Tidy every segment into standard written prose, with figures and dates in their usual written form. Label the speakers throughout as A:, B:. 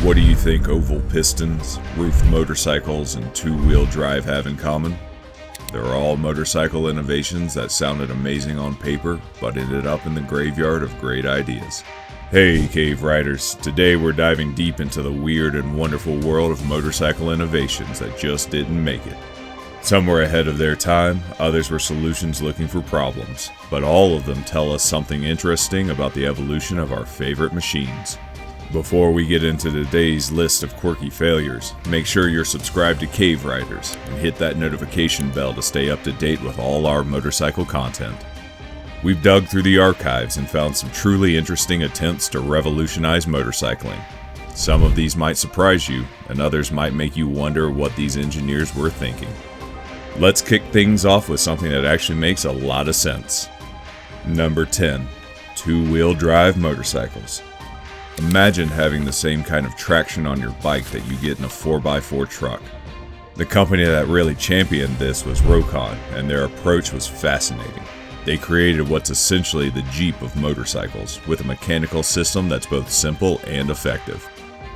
A: What do you think oval pistons, roofed motorcycles, and two-wheel drive have in common? They're all motorcycle innovations that sounded amazing on paper, but ended up in the graveyard of great ideas. Hey Cave Riders, today we're diving deep into the weird and wonderful world of motorcycle innovations that just didn't make it. Some were ahead of their time, others were solutions looking for problems, but all of them tell us something interesting about the evolution of our favorite machines. Before we get into today's list of quirky failures, make sure you're subscribed to Cave Riders and hit that notification bell to stay up to date with all our motorcycle content. We've dug through the archives and found some truly interesting attempts to revolutionize motorcycling. Some of these might surprise you, and others might make you wonder what these engineers were thinking. Let's kick things off with something that actually makes a lot of sense. Number 10. Two-wheel drive motorcycles. Imagine having the same kind of traction on your bike that you get in a 4x4 truck. The company that really championed this was ROTARY, and their approach was fascinating. They created what's essentially the Jeep of motorcycles, with a mechanical system that's both simple and effective.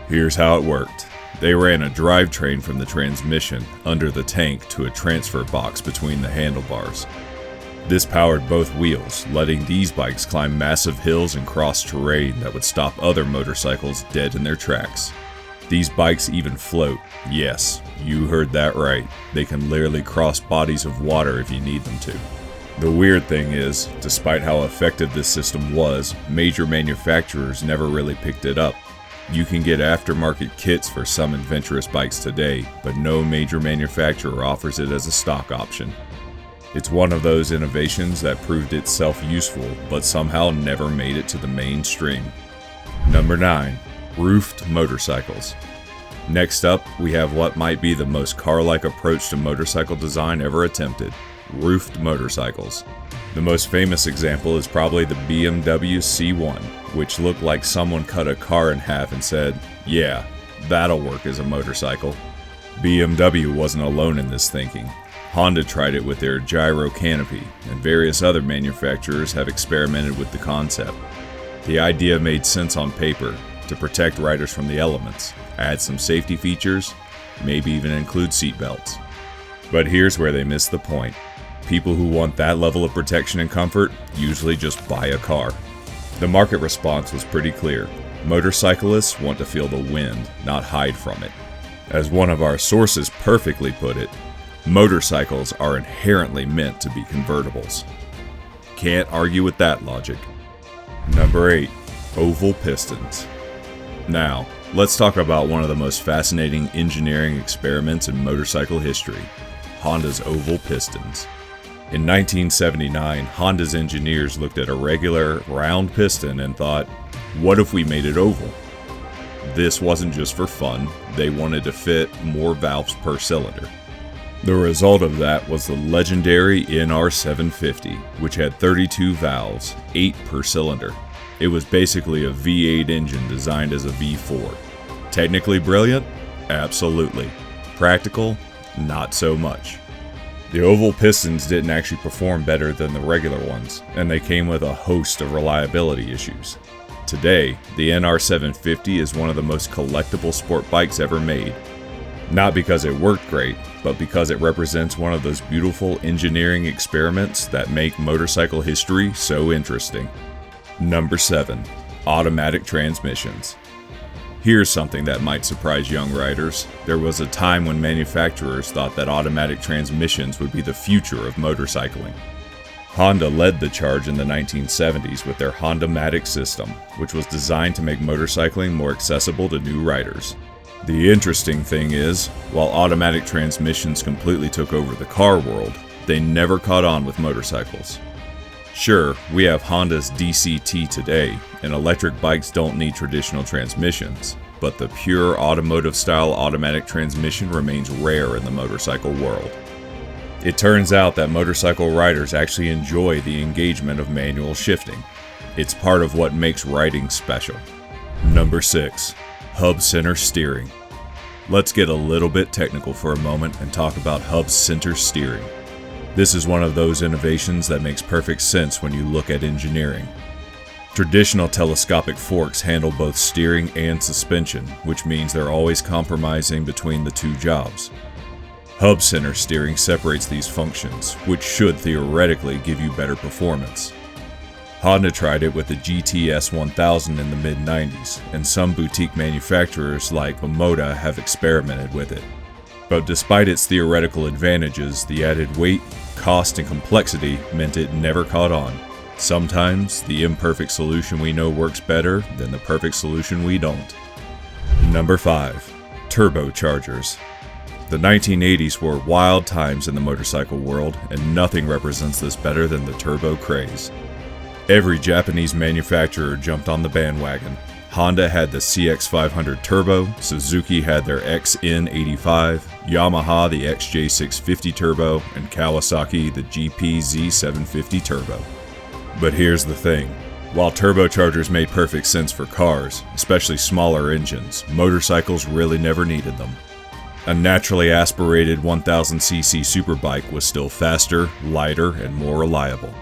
A: Here's how it worked. They ran a drivetrain from the transmission under the tank to a transfer box between the handlebars. This powered both wheels, letting these bikes climb massive hills and cross terrain that would stop other motorcycles dead in their tracks. These bikes even float. Yes, you heard that right. They can literally cross bodies of water if you need them to. The weird thing is, despite how effective this system was, major manufacturers never really picked it up. You can get aftermarket kits for some adventurous bikes today, but no major manufacturer offers it as a stock option. It's one of those innovations that proved itself useful, but somehow never made it to the mainstream. Number 9. Roofed motorcycles. Next up, we have what might be the most car-like approach to motorcycle design ever attempted: roofed motorcycles. The most famous example is probably the BMW C1, which looked like someone cut a car in half and said, "Yeah, that'll work as a motorcycle." BMW wasn't alone in this thinking. Honda tried it with their gyro canopy, and various other manufacturers have experimented with the concept. The idea made sense on paper: to protect riders from the elements, add some safety features, maybe even include seatbelts. But here's where they miss the point. People who want that level of protection and comfort usually just buy a car. The market response was pretty clear. Motorcyclists want to feel the wind, not hide from it. As one of our sources perfectly put it, motorcycles are inherently meant to be convertibles. Can't argue with that logic. Number 8. Oval pistons. Now, let's talk about one of the most fascinating engineering experiments in motorcycle history: Honda's oval pistons. In 1979, Honda's engineers looked at a regular, round piston and thought, what if we made it oval? This wasn't just for fun, they wanted to fit more valves per cylinder. The result of that was the legendary NR750, which had 32 valves, 8 per cylinder. It was basically a V8 engine designed as a V4. Technically brilliant? Absolutely. Practical? Not so much. The oval pistons didn't actually perform better than the regular ones, and they came with a host of reliability issues. Today, the NR750 is one of the most collectible sport bikes ever made. Not because it worked great, but because it represents one of those beautiful engineering experiments that make motorcycle history so interesting. Number 7. Automatic transmissions. Here's something that might surprise young riders. There was a time when manufacturers thought that automatic transmissions would be the future of motorcycling. Honda led the charge in the 1970s with their Honda-matic system, which was designed to make motorcycling more accessible to new riders. The interesting thing is, while automatic transmissions completely took over the car world, they never caught on with motorcycles. Sure, we have Honda's DCT today, and electric bikes don't need traditional transmissions, but the pure automotive-style automatic transmission remains rare in the motorcycle world. It turns out that motorcycle riders actually enjoy the engagement of manual shifting. It's part of what makes riding special. Number 6. Hub center steering. Let's get a little bit technical for a moment and talk about hub center steering. This is one of those innovations that makes perfect sense when you look at engineering. Traditional telescopic forks handle both steering and suspension, which means they're always compromising between the two jobs. Hub center steering separates these functions, which should theoretically give you better performance. Honda tried it with the GTS 1000 in the mid-90s, and some boutique manufacturers like Omoda have experimented with it. But despite its theoretical advantages, the added weight, cost, and complexity meant it never caught on. Sometimes, the imperfect solution we know works better than the perfect solution we don't. Number 5. Turbochargers. The 1980s were wild times in the motorcycle world, and nothing represents this better than the turbo craze. Every Japanese manufacturer jumped on the bandwagon. Honda had the CX500 Turbo, Suzuki had their XN85, Yamaha the XJ650 Turbo, and Kawasaki the GP-Z750 Turbo. But here's the thing. While turbochargers made perfect sense for cars, especially smaller engines, motorcycles really never needed them. A naturally aspirated 1000cc superbike was still faster, lighter, and more reliable.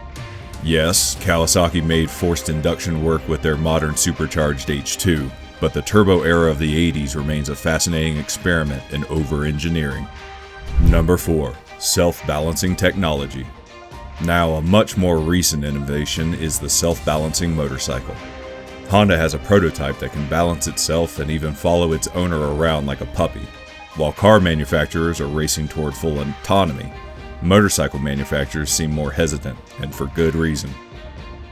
A: Yes, Kawasaki made forced induction work with their modern supercharged H2, but the turbo era of the 80s remains a fascinating experiment in over-engineering. Number 4. Self-balancing technology. Now, a much more recent innovation is the self-balancing motorcycle. Honda has a prototype that can balance itself and even follow its owner around like a puppy. While car manufacturers are racing toward full autonomy, motorcycle manufacturers seem more hesitant, and for good reason.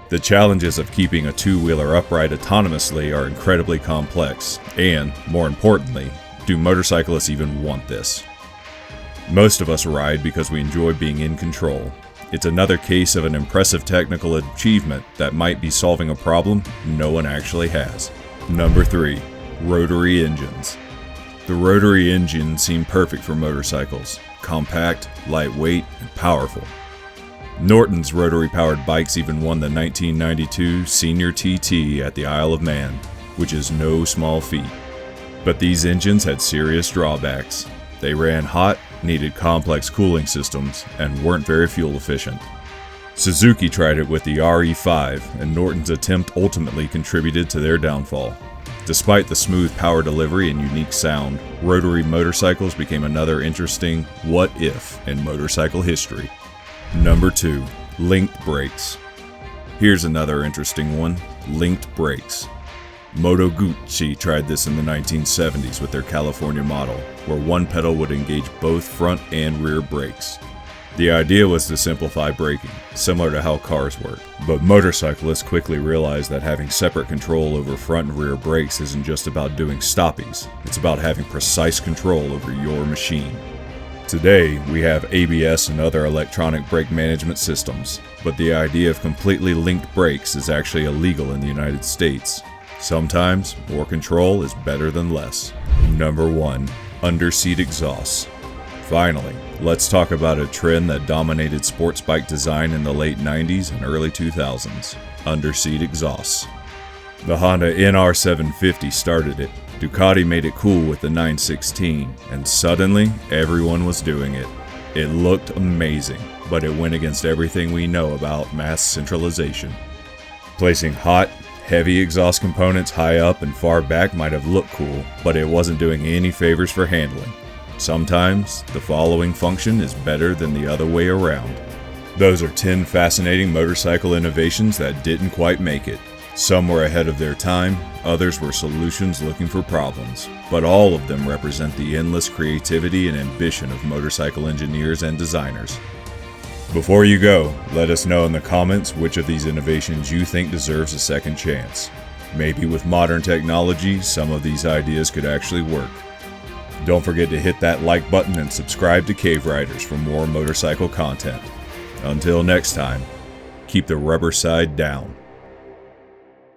A: The challenges of keeping a two-wheeler upright autonomously are incredibly complex, and, more importantly, do motorcyclists even want this? Most of us ride because we enjoy being in control. It's another case of an impressive technical achievement that might be solving a problem no one actually has. Number 3. Rotary engines. The rotary engine seemed perfect for motorcycles. Compact, lightweight, and powerful. Norton's rotary-powered bikes even won the 1992 Senior TT at the Isle of Man, which is no small feat. But these engines had serious drawbacks. They ran hot, needed complex cooling systems, and weren't very fuel efficient. Suzuki tried it with the RE5, and Norton's attempt ultimately contributed to their downfall. Despite the smooth power delivery and unique sound, rotary motorcycles became another interesting what if in motorcycle history. Number 2. Linked brakes. Here's another interesting one, linked brakes. Moto Guzzi tried this in the 1970s with their California model, where one pedal would engage both front and rear brakes. The idea was to simplify braking, similar to how cars work. But motorcyclists quickly realized that having separate control over front and rear brakes isn't just about doing stoppies, it's about having precise control over your machine. Today, we have ABS and other electronic brake management systems, but the idea of completely linked brakes is actually illegal in the United States. Sometimes, more control is better than less. Number 1. Underseat exhausts. Finally, let's talk about a trend that dominated sports bike design in the late 90s and early 2000s, underseat exhausts. The Honda NR750 started it, Ducati made it cool with the 916, and suddenly, everyone was doing it. It looked amazing, but it went against everything we know about mass centralization. Placing hot, heavy exhaust components high up and far back might have looked cool, but it wasn't doing any favors for handling. Sometimes, the following function is better than the other way around. Those are 10 fascinating motorcycle innovations that didn't quite make it. Some were ahead of their time, others were solutions looking for problems, but all of them represent the endless creativity and ambition of motorcycle engineers and designers. Before you go, let us know in the comments which of these innovations you think deserves a second chance. Maybe with modern technology, some of these ideas could actually work. Don't forget to hit that like button and subscribe to Cave Riders for more motorcycle content. Until next time, keep the rubber side down.